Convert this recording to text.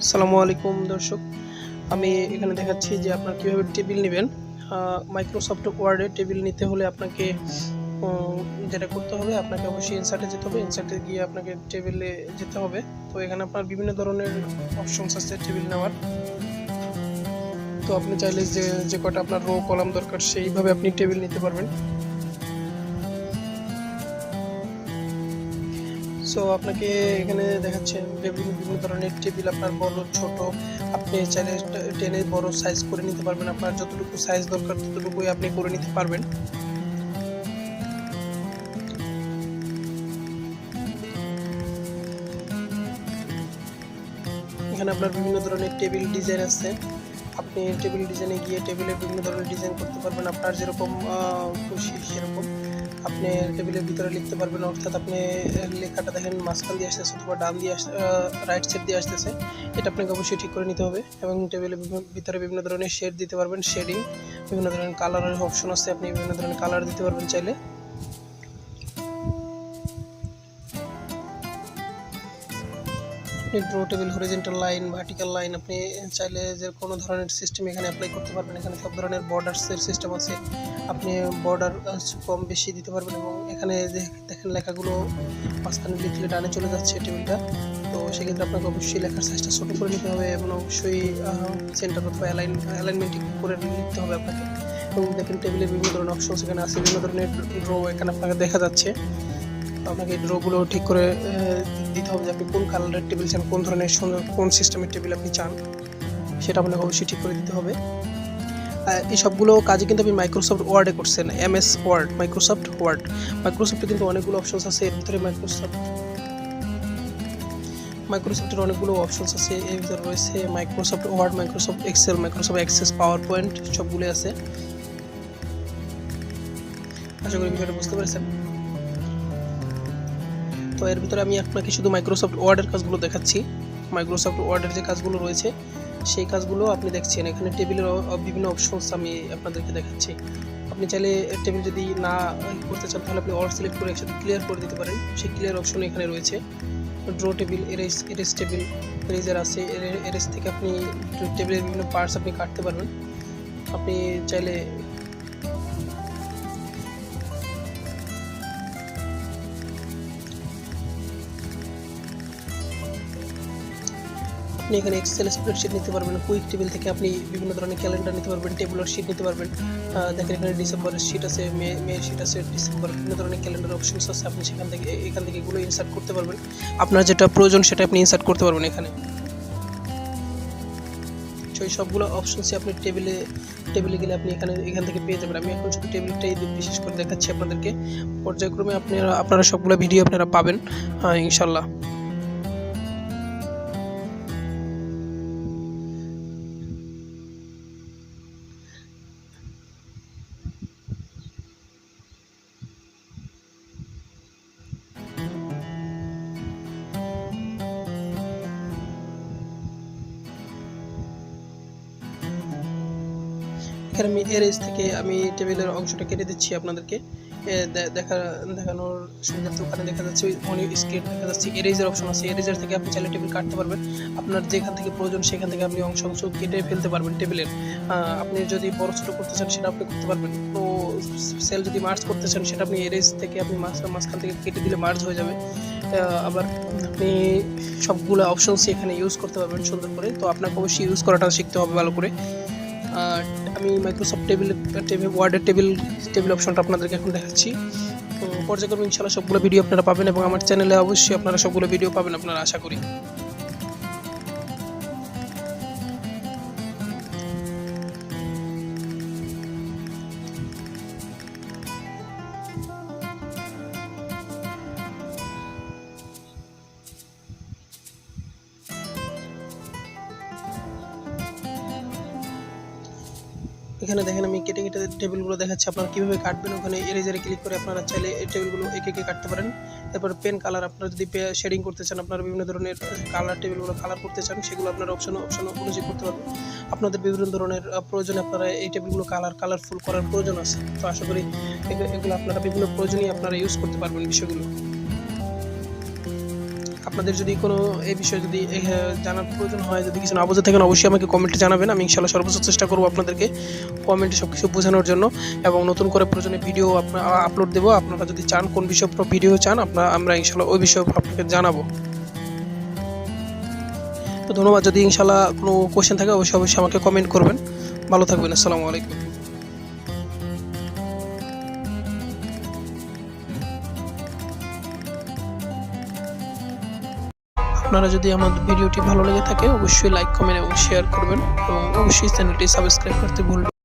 আসসালামু আলাইকুম দর্শক, আমি এখানে দেখাচ্ছি যে আপনারা কীভাবে টেবিল নেবেন। মাইক্রোসফট ওয়ার্ডে টেবিল নিতে হলে আপনাকে যেটা করতে হবে, আপনাকে অবশ্যই ইনসার্টে যেতে হবে। ইনসার্টে গিয়ে আপনাকে টেবিলে যেতে হবে। তো এখানে আপনার বিভিন্ন ধরনের অপশনস আছে টেবিল নেওয়ার। তো আপনি চাইলে যে কটা আপনার রো কলাম দরকার সেইভাবে আপনি টেবিল নিতে পারবেন। সো আপনাকে এখানে দেখাচ্ছে বিভিন্ন ধরনের টেবিল, আপনার বড় ছোট, আপনি চাইলে টেনে বড় সাইজ করে নিতে পারবেন। আপনার যতটুকু সাইজ দরকার ততটুকুই আপনি করে নিতে পারবেন। এখানে আপনার বিভিন্ন ধরনের টেবিল ডিজাইন আছে। আপনি টেবিল ডিজাইনে গিয়ে টেবিলের বিভিন্ন ধরনের ডিজাইন করতে পারবেন, আপনার যেরকম খুশি সেরকম আপনি টেবিলের ভিতরে লিখতে পারবেন। অর্থাৎ আপনি লেখাটা দেখেন মাঝখান দিয়ে আসতেছে অথবা ডান দিয়ে রাইট সাইড দিয়ে আসতেছে, এটা আপনাকে অবশ্যই ঠিক করে নিতে হবে। এবং টেবিলের ভিতরে বিভিন্ন ধরনের শেড দিতে পারবেন, শেডিং, বিভিন্ন ধরনের কালারের অপশন আছে, আপনি বিভিন্ন ধরনের কালার দিতে পারবেন চাইলে। আপনি draw table, horizontal line, vertical line, আপনি চাইলে যে কোনো ধরনের সিস্টেম এখানে অ্যাপ্লাই করতে পারবেন। এখানে সব ধরনের বর্ডার্সের সিস্টেম আছে, আপনি বর্ডার কম বেশি দিতে পারবেন। এবং এখানে দেখেন লেখাগুলো মাঝখানে লিখলে ডানে চলে যাচ্ছে টেবিলটা। তো সেক্ষেত্রে আপনাকে অবশ্যই লেখার সাইজটা ছোটো করে নিতে হবে এবং অবশ্যই সেন্টার অথবা অ্যালাইনমেন্ট করে লিখতে হবে আপনাকে। এবং দেখেন টেবিলের বিভিন্ন ধরনের অপশন এখানে আছে, বিভিন্ন ধরনের ড্র এখানে আপনাকে দেখা যাচ্ছে। আপনাকে ড্রগুলো ঠিক করে দিতে হবে যে আপনি কোন কালারের টেবিল চান, কোন ধরনের সুন্দর কোন সিস্টেমের টেবিল আপনি চান, সেটা আপনাকে অবশ্যই ঠিক করে দিতে হবে। এই সবগুলো কাজে কিন্তু আপনি মাইক্রোসফট ওয়ার্ডে করছেন, MS ওয়ার্ড, মাইক্রোসফট ওয়ার্ড। মাইক্রোসফটে কিন্তু অনেকগুলো অপশনস আছে, এর ভিতরে মাইক্রোসফটের অনেকগুলো অপশনস আছে। এর ভিতরে রয়েছে Microsoft Word, Microsoft Excel, Microsoft Access, PowerPoint, সবগুলো আছে। আশা করি বিষয়টা বুঝতে পেরেছেন। তো এর ভিতরে আমি আপনাকে শুধু মাইক্রোসফট ওয়ার্ডের কাজগুলো দেখাচ্ছি। মাইক্রোসফট ওয়ার্ডের যে কাজগুলো রয়েছে সেই কাজগুলো আপনি দেখছেন। এখানে টেবিলের বিভিন্ন অপশনস আমি আপনাদেরকে দেখাচ্ছি। আপনি চাইলে টেবিল যদি না করতে চান তাহলে আপনি অল সিলেক্ট করে একসাথে ক্লিয়ার করে দিতে পারেন। সেই ক্লিয়ার অপশন এখানে রয়েছে। Draw table, erase table, eraser আছে। এরেজ থেকে আপনি টেবিলের বিভিন্ন পার্টস আপনি কাটতে পারবেন। আপনি চাইলে আপনি এখানে এক্সেল স্প্রেডশিট নিতে পারবেন। কুইক টেবিল থেকে আপনি বিভিন্ন ধরনের ক্যালেন্ডার নিতে পারবেন, টেবুলার শিট নিতে পারবেন। দেখেন এখানে ডিসেম্বরের শিট আছে, মেয়ের শিট আছে, ডিসেম্বর বিভিন্ন ধরনের ক্যালেন্ডার অপশনস আছে। আপনি এখান থেকে এগুলো ইনসার্ট করতে পারবেন। আপনার যেটা প্রয়োজন সেটা আপনি ইনসার্ট করতে পারবেন এখানে। সেই সবগুলো অপশনসই আপনি টেবিলে গেলে আপনি এখান থেকে পেয়ে যাবেন। আমি এখন শুধু টেবিলটাই বিশেষ করে দেখাচ্ছি আপনাদেরকে। পর্যায়ক্রমে আপনারা সবগুলো ভিডিও আপনারা পাবেন ইনশাল্লাহ। এখানে আমি এরেজ থেকে আমি টেবিলের অংশটা কেটে দিচ্ছি আপনাদেরকে দেখানোর সুবিধার্থে। ওখানে দেখা যাচ্ছে অনেক স্ক্রিন দেখা যাচ্ছে, এরেজের অপশন আছে। এরেজার থেকে আপনি চাইলে টেবিল কাটতে পারবেন। আপনার যেখান থেকে প্রয়োজন সেখান থেকে আপনি অংশ কেটে ফেলতে পারবেন টেবিলের। আপনি যদি বড় ছোটো করতে চান সেটা আপনি করতে পারবেন। তো সেল যদি মার্জ করতে চান সেটা আপনি এরেজ থেকে আপনি মাঝখান থেকে কেটে দিলে মার্জ হয়ে যাবে। আবার আপনি সবগুলো অপশনসই এখানে ইউজ করতে পারবেন সুন্দর করে। তো আপনাকে অবশ্যই ইউজ করাটা শিখতে হবে ভালো করে। আমি মাইক্রোসফট ওয়ার্ডের টেবিল অপশনটা আপনাদেরকে এখন দেখাচ্ছি। তো পর্যায়ক্রমে ইনশাআল্লাহ সবগুলো ভিডিও আপনারা পাবেন এবং আমার চ্যানেলে অবশ্যই আপনারা সবগুলো ভিডিও পাবেন আপনারা আশা করি। এখানে দেখেন আমি কেটে টেবিলগুলো দেখাচ্ছি আপনারা কীভাবে কাটবেন। ওখানে এরেজারে ক্লিক করে আপনারা চাইলে এই টেবিলগুলো একে কাটতে পারেন। তারপর পেন কালার, আপনারা যদি শেডিং করতে চান, আপনারা বিভিন্ন ধরনের টেবিলগুলো কালার করতে চান, সেগুলো আপনারা অপশন অনুযায়ী করতে পারবেন। আপনাদের বিভিন্ন ধরনের প্রয়োজনে আপনারা এই টেবিলগুলো কালারফুল করার প্রয়োজন আছে। তো আশা করি এগুলো আপনারা বিভিন্ন প্রয়োজনেই আপনারা ইউজ করতে পারবেন বিষয়গুলো। আপনাদের যদি কোনো এই বিষয়ে যদি জানার প্রয়োজন হয়, যদি কিছু না বুঝে থাকেন অবশ্যই আমাকে কমেন্টে জানাবেন। আমি ইনশাআল্লাহ সর্বোচ্চ চেষ্টা করব আপনাদেরকে কমেন্টে সব কিছু বোঝানোর জন্য, এবং নতুন করে প্রয়োজনে ভিডিও আপলোড দেবো। আপনারা যদি চান কোন বিষয়ে ভিডিও চান আমরা ইনশাআল্লাহ ওই বিষয়ে আপনাকে জানাবো। তো ধন্যবাদ। যদি ইনশাআল্লাহ কোনো কোশ্চেন থাকে অবশ্যই আমাকে কমেন্ট করবেন। ভালো থাকবেন। আসসালামু আলাইকুম। আপনারা যদি আমার ভিডিওটি ভালো লেগে থাকে অবশ্যই লাইক, কমেন্ট এবং শেয়ার করবেন, এবং অবশ্যই চ্যানেলটি সাবস্ক্রাইব করতে ভুলবেন না।